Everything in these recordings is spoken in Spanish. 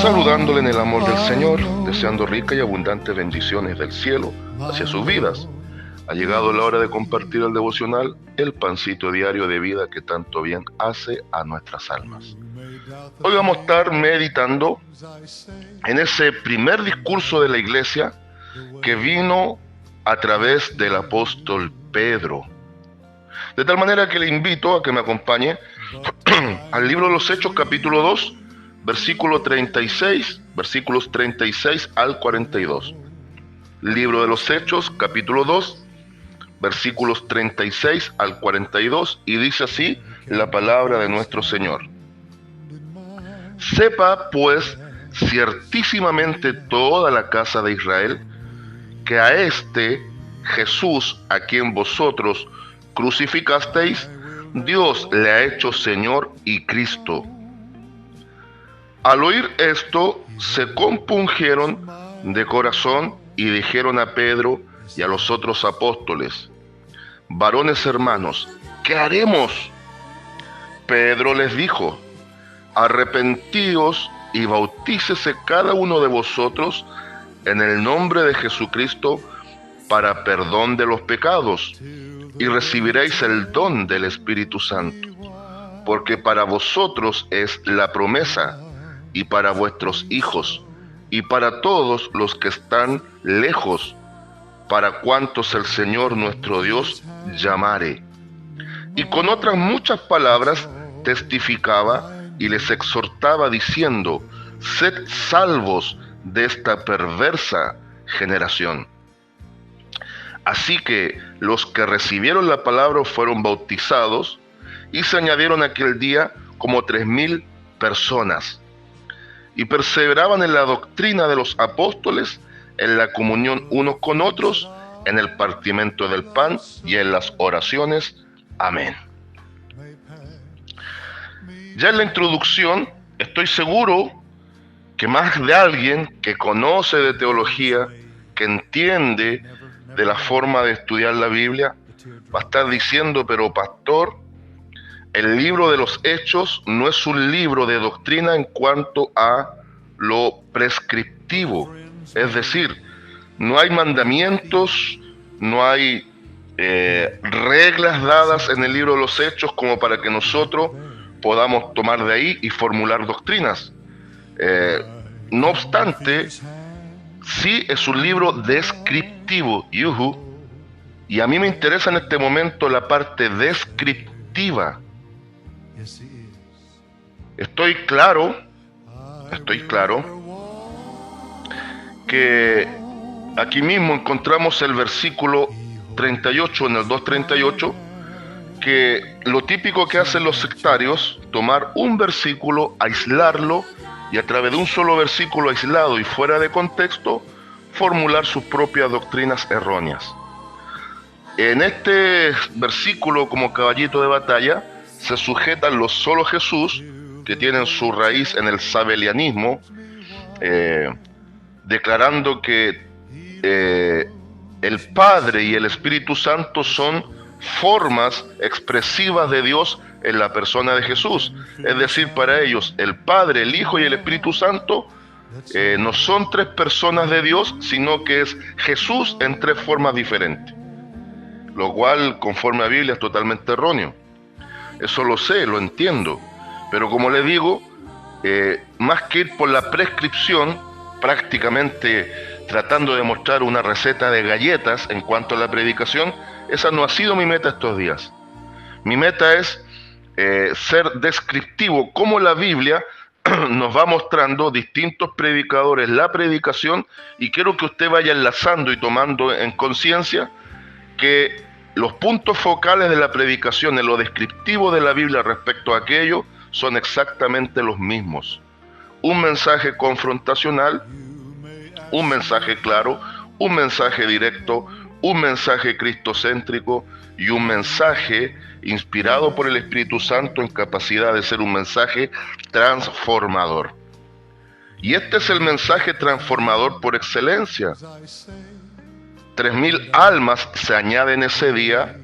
Saludándole en el amor del Señor, deseando ricas y abundantes bendiciones del cielo hacia sus vidas. Ha llegado la hora de compartir el devocional, el pancito diario de vida que tanto bien hace a nuestras almas. Hoy vamos a estar meditando en ese primer discurso de la iglesia que vino a través del apóstol Pedro. De tal manera que le invito a que me acompañe al libro de los Hechos, capítulo 2, versículos 36 al 42. Libro de los Hechos, capítulo 2, versículos 36 al 42, y dice así la palabra de nuestro Señor. Sepa, pues, ciertísimamente toda la casa de Israel, que a este Jesús, a quien vosotros crucificasteis, Dios le ha hecho Señor y Cristo. Al oír esto, se compungieron de corazón y dijeron a Pedro y a los otros apóstoles: varones hermanos, ¿qué haremos? Pedro les dijo: arrepentíos y bautícese cada uno de vosotros en el nombre de Jesucristo para perdón de los pecados, y recibiréis el don del Espíritu Santo, porque para vosotros es la promesa, y para vuestros hijos, y para todos los que están lejos, para cuantos el Señor nuestro Dios llamare. Y con otras muchas palabras testificaba y les exhortaba diciendo: sed salvos de esta perversa generación. Así que los que recibieron la palabra fueron bautizados, y se añadieron aquel día como 3,000 personas. Y perseveraban en la doctrina de los apóstoles, en la comunión unos con otros, en el partimiento del pan y en las oraciones. Amén. Ya en la introducción, estoy seguro que más de alguien que conoce de teología, que entiende de la forma de estudiar la Biblia, va a estar diciendo: pero pastor, el libro de los Hechos no es un libro de doctrina en cuanto a lo prescriptivo. Es decir, no hay mandamientos, no hay reglas dadas en el libro de los Hechos como para que nosotros podamos tomar de ahí y formular doctrinas. No obstante, sí es un libro descriptivo, y a mí me interesa en este momento la parte descriptiva. Estoy claro que aquí mismo encontramos el versículo 38 en el 2:38, que lo típico que hacen los sectarios, tomar un versículo, aislarlo, y a través de un solo versículo aislado y fuera de contexto, formular sus propias doctrinas erróneas. En este versículo, como caballito de batalla, se sujetan los solo Jesús, que tienen su raíz en el sabelianismo, declarando que el Padre y el Espíritu Santo son formas expresivas de Dios en la persona de Jesús. Es decir, para ellos el Padre, el Hijo y el Espíritu Santo no son tres personas de Dios, sino que es Jesús en tres formas diferentes, lo cual, conforme a la Biblia, es totalmente erróneo. Eso lo sé, lo entiendo, pero como les digo, más que ir por la prescripción, prácticamente tratando de mostrar una receta de galletas en cuanto a la predicación, esa no ha sido mi meta estos días. Mi meta es ser descriptivo, como la Biblia nos va mostrando distintos predicadores la predicación, y quiero que usted vaya enlazando y tomando en conciencia que los puntos focales de la predicación en lo descriptivo de la Biblia respecto a aquello son exactamente los mismos. Un mensaje confrontacional, un mensaje claro, un mensaje directo, un mensaje cristocéntrico y un mensaje inspirado por el Espíritu Santo en capacidad de ser un mensaje transformador. Y este es el mensaje transformador por excelencia. 3,000 almas se añaden ese día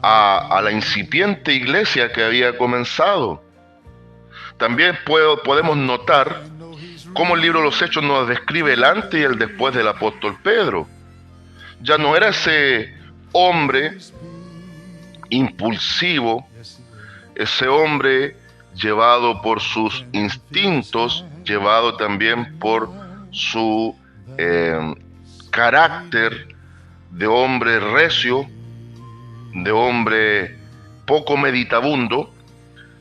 a la incipiente iglesia que había comenzado. También podemos notar cómo el libro de los Hechos nos describe el antes y el después del apóstol Pedro. Ya no era ese hombre impulsivo, ese hombre llevado por sus instintos, llevado también por su carácter de hombre recio, de hombre poco meditabundo.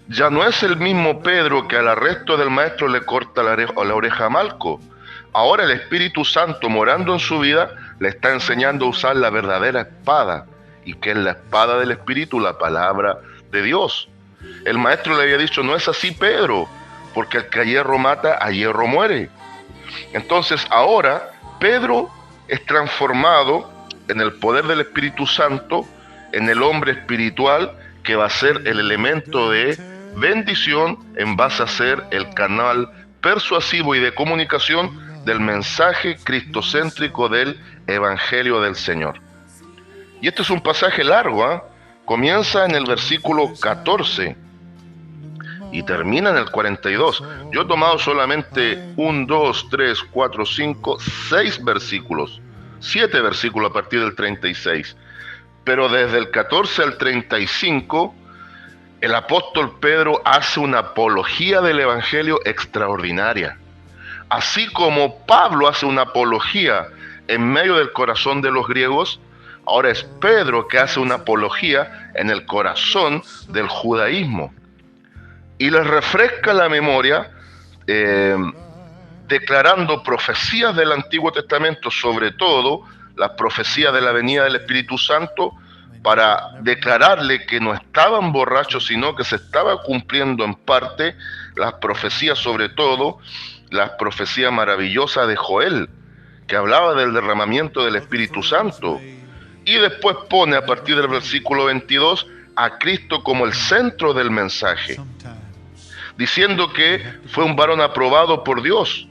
Ya no es el mismo Pedro que al arresto del maestro le corta la oreja a Malco. Ahora el Espíritu Santo, morando en su vida, le está enseñando a usar la verdadera espada, y que es la espada del Espíritu, la palabra de Dios. El maestro le había dicho: no es así, Pedro, porque el que a hierro mata, a hierro muere. Entonces ahora Pedro es transformado en el poder del Espíritu Santo, en el hombre espiritual que va a ser el elemento de bendición en base a ser el canal persuasivo y de comunicación del mensaje cristocéntrico del Evangelio del Señor. Y este es un pasaje largo, ¿eh? Comienza en el versículo 14 y termina en el 42. Yo he tomado solamente 1, 2, 3, 4, 5, 6 versículos, 7 versículos a partir del 36. Pero desde el 14 al 35, el apóstol Pedro hace una apología del Evangelio extraordinaria. Así como Pablo hace una apología en medio del corazón de los griegos, ahora es Pedro que hace una apología en el corazón del judaísmo. Y les refresca la memoria, declarando profecías del Antiguo Testamento, sobre todo las profecías de la venida del Espíritu Santo, para declararle que no estaban borrachos, sino que se estaba cumpliendo en parte las profecías, sobre todo las profecías maravillosas de Joel, que hablaba del derramamiento del Espíritu Santo. Y después pone a partir del versículo 22 a Cristo como el centro del mensaje, diciendo que fue un varón aprobado por Dios,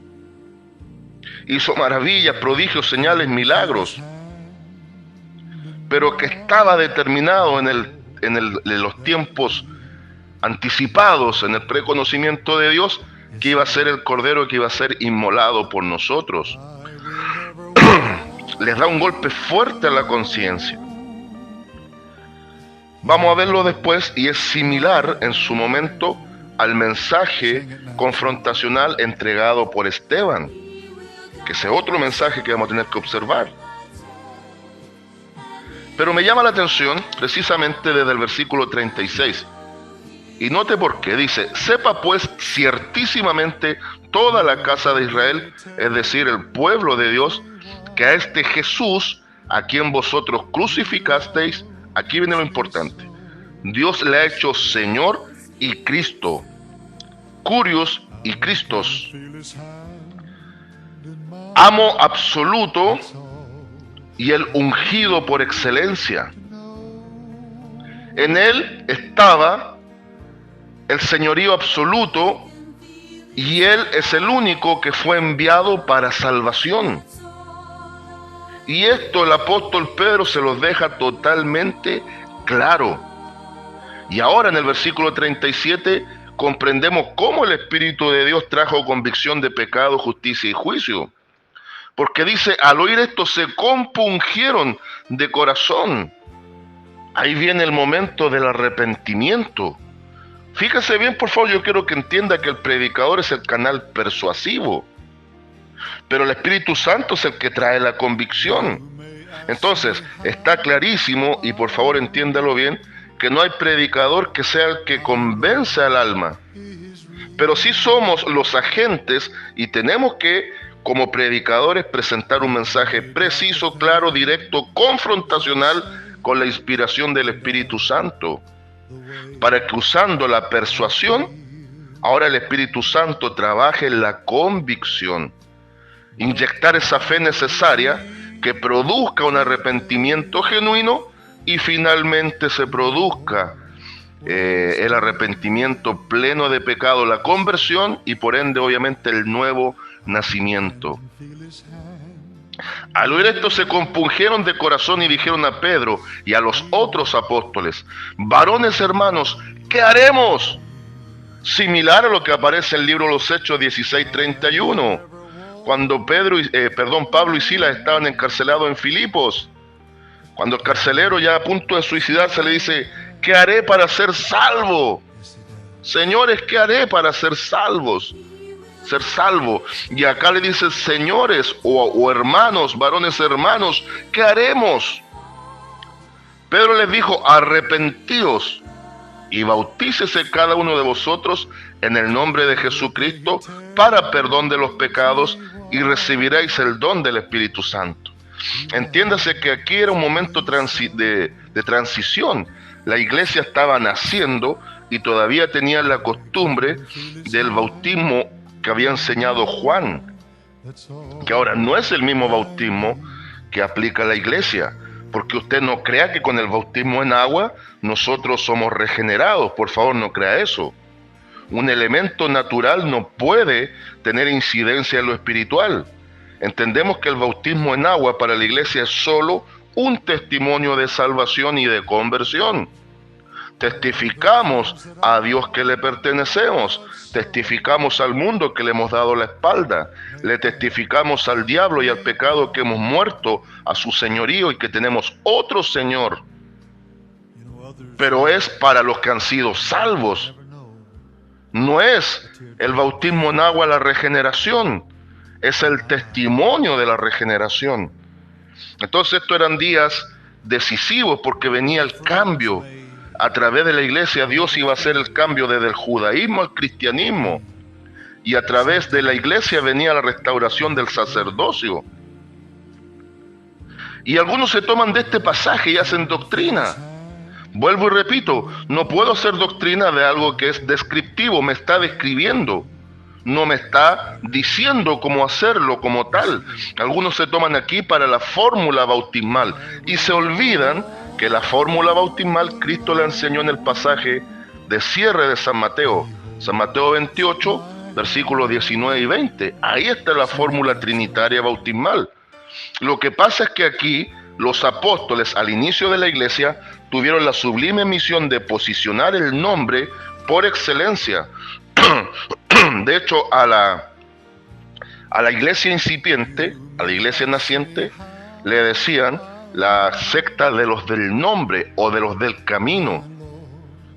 hizo maravillas, prodigios, señales, milagros, pero que estaba determinado en los tiempos anticipados, en el preconocimiento de Dios, que iba a ser el Cordero que iba a ser inmolado por nosotros. Les da un golpe fuerte a la conciencia. Vamos a verlo después, y es similar en su momento al mensaje confrontacional entregado por Esteban, que ese otro mensaje que vamos a tener que observar. Pero me llama la atención precisamente desde el versículo 36. Y note por qué. Dice: sepa pues ciertísimamente toda la casa de Israel, es decir, el pueblo de Dios, que a este Jesús, a quien vosotros crucificasteis, aquí viene lo importante, Dios le ha hecho Señor y Cristo, Curios y Cristos, amo absoluto y el ungido por excelencia. En él estaba el señorío absoluto, y él es el único que fue enviado para salvación. Y esto el apóstol Pedro se los deja totalmente claro. Y ahora en el versículo 37 comprendemos cómo el Espíritu de Dios trajo convicción de pecado, justicia y juicio. Porque dice: al oír esto se compungieron de corazón. Ahí viene el momento del arrepentimiento. Fíjese bien, por favor, yo quiero que entienda que el predicador es el canal persuasivo, pero el Espíritu Santo es el que trae la convicción. Entonces, está clarísimo, y por favor entiéndalo bien, que no hay predicador que sea el que convence al alma, pero sí somos los agentes, y tenemos que, como predicadores, presentar un mensaje preciso, claro, directo, confrontacional, con la inspiración del Espíritu Santo, para que usando la persuasión, ahora el Espíritu Santo trabaje en la convicción, inyectar esa fe necesaria que produzca un arrepentimiento genuino, y finalmente se produzca el arrepentimiento pleno de pecado, la conversión, y por ende obviamente el nuevo nacimiento. Al oír esto se compungieron de corazón y dijeron a Pedro y a los otros apóstoles: varones hermanos, ¿qué haremos? Similar a lo que aparece en el libro de los Hechos 16:31, cuando Pablo y Silas estaban encarcelados en Filipos. Cuando el carcelero ya a punto de suicidarse le dice: ¿qué haré para ser salvo? Señores, ¿qué haré para ser salvos? Ser salvo. Y acá le dice: señores o hermanos, varones hermanos, ¿qué haremos? Pedro les dijo: arrepentíos y bautícese cada uno de vosotros en el nombre de Jesucristo para perdón de los pecados y recibiréis el don del Espíritu Santo. Entiéndase que aquí era un momento de transición. La iglesia estaba naciendo y todavía tenían la costumbre del bautismo que había enseñado Juan, que ahora no es el mismo bautismo que aplica la iglesia, porque usted no crea que con el bautismo en agua nosotros somos regenerados. Por favor, no crea eso. Un elemento natural no puede tener incidencia en lo espiritual. Entendemos que el bautismo en agua para la iglesia es solo un testimonio de salvación y de conversión. Testificamos a Dios que le pertenecemos, testificamos al mundo que le hemos dado la espalda, le testificamos al diablo y al pecado que hemos muerto a su señorío y que tenemos otro Señor. Pero es para los que han sido salvos. No es el bautismo en agua la regeneración, es el testimonio de la regeneración. Entonces estos eran días decisivos porque venía el cambio. A través de la iglesia Dios iba a hacer el cambio desde el judaísmo al cristianismo. Y a través de la iglesia venía la restauración del sacerdocio. Y algunos se toman de este pasaje y hacen doctrina. Vuelvo y repito, no puedo hacer doctrina de algo que es descriptivo, me está describiendo. No me está diciendo cómo hacerlo como tal. Algunos se toman aquí para la fórmula bautismal y se olvidan que la fórmula bautismal Cristo la enseñó en el pasaje de cierre de San Mateo 28, versículos 19 y 20. Ahí está la fórmula trinitaria bautismal. Lo que pasa es que aquí los apóstoles al inicio de la iglesia tuvieron la sublime misión de posicionar el nombre por excelencia. De hecho, a la iglesia incipiente, a la iglesia naciente, le decían la secta de los del nombre o de los del camino.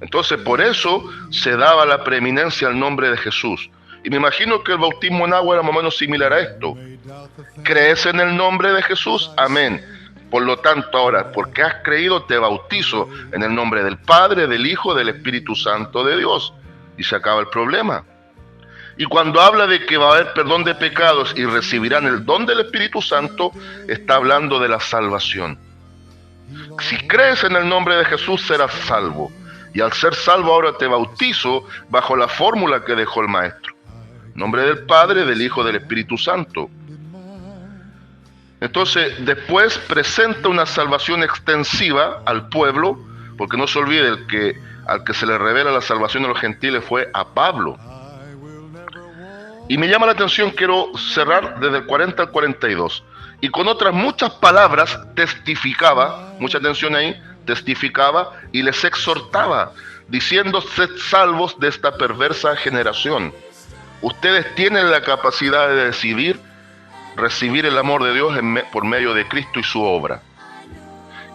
Entonces, por eso se daba la preeminencia al nombre de Jesús. Y me imagino que el bautismo en agua era más o menos similar a esto. ¿Crees en el nombre de Jesús? Amén. Por lo tanto, ahora, porque has creído, te bautizo en el nombre del Padre, del Hijo, del Espíritu Santo de Dios. Y se acaba el problema. Y cuando habla de que va a haber perdón de pecados y recibirán el don del Espíritu Santo, está hablando de la salvación. Si crees en el nombre de Jesús, serás salvo. Y al ser salvo ahora te bautizo bajo la fórmula que dejó el Maestro. En nombre del Padre, del Hijo, del Espíritu Santo. Entonces, después presenta una salvación extensiva al pueblo, porque no se olvide que al que se le revela la salvación de los gentiles fue a Pablo. Y me llama la atención, quiero cerrar desde el 40 al 42. Y con otras muchas palabras testificaba, mucha atención ahí, testificaba y les exhortaba, diciendo: sed salvos de esta perversa generación. Ustedes tienen la capacidad de decidir recibir el amor de Dios por medio de Cristo y su obra.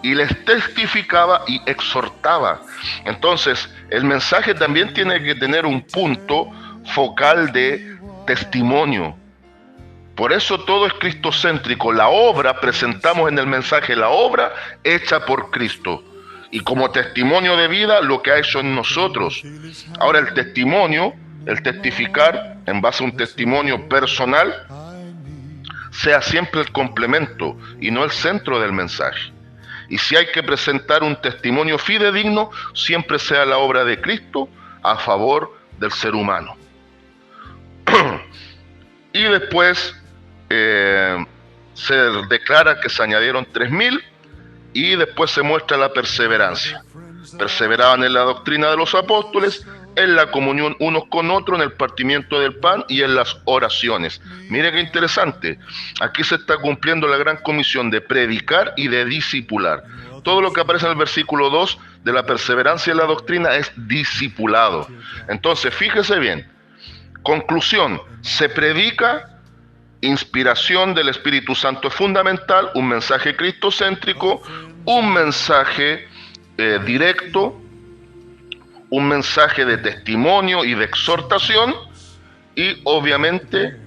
Y les testificaba y exhortaba. Entonces, el mensaje también tiene que tener un punto focal de testimonio. Por eso todo es cristocéntrico. La obra, presentamos en el mensaje la obra hecha por Cristo. Y como testimonio de vida, lo que ha hecho en nosotros. Ahora el testimonio, el testificar, en base a un testimonio personal, sea siempre el complemento y no el centro del mensaje. Y si hay que presentar un testimonio fidedigno, siempre sea la obra de Cristo a favor del ser humano. Y después se declara que se añadieron 3.000 y después se muestra la perseverancia. Perseveraban en la doctrina de los apóstoles, en la comunión unos con otros, en el partimiento del pan y en las oraciones. Mire qué interesante. Aquí se está cumpliendo la gran comisión de predicar y de discipular. Todo lo que aparece en el versículo 2 de la perseverancia en la doctrina es discipulado. Entonces, fíjese bien, conclusión, se predica, inspiración del Espíritu Santo es fundamental, un mensaje cristocéntrico, un mensaje directo, un mensaje de testimonio y de exhortación, y obviamente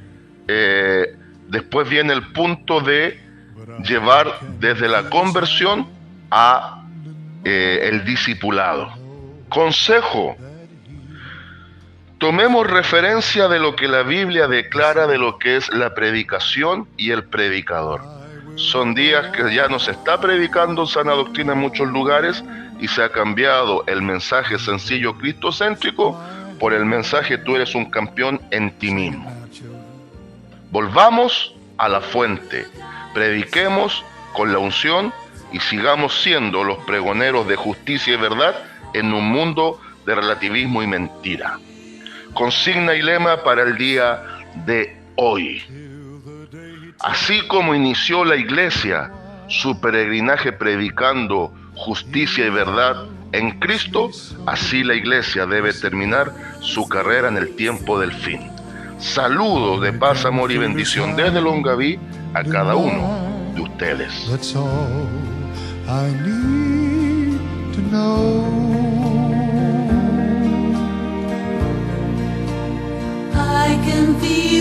después viene el punto de llevar desde la conversión a el discipulado. Consejo: tomemos referencia de lo que la Biblia declara de lo que es la predicación y el predicador. Son días que ya no se está predicando sana doctrina en muchos lugares y se ha cambiado el mensaje sencillo cristocéntrico por el mensaje tú eres un campeón en ti mismo. Volvamos a la fuente, prediquemos con la unción y sigamos siendo los pregoneros de justicia y verdad en un mundo de relativismo y mentira. Consigna y lema para el día de hoy. Así como inició la iglesia su peregrinaje predicando justicia y verdad en Cristo, así la iglesia debe terminar su carrera en el tiempo del fin. Saludos de paz, amor y bendición desde Longaví a cada uno de ustedes. That's all I need to know. I can feel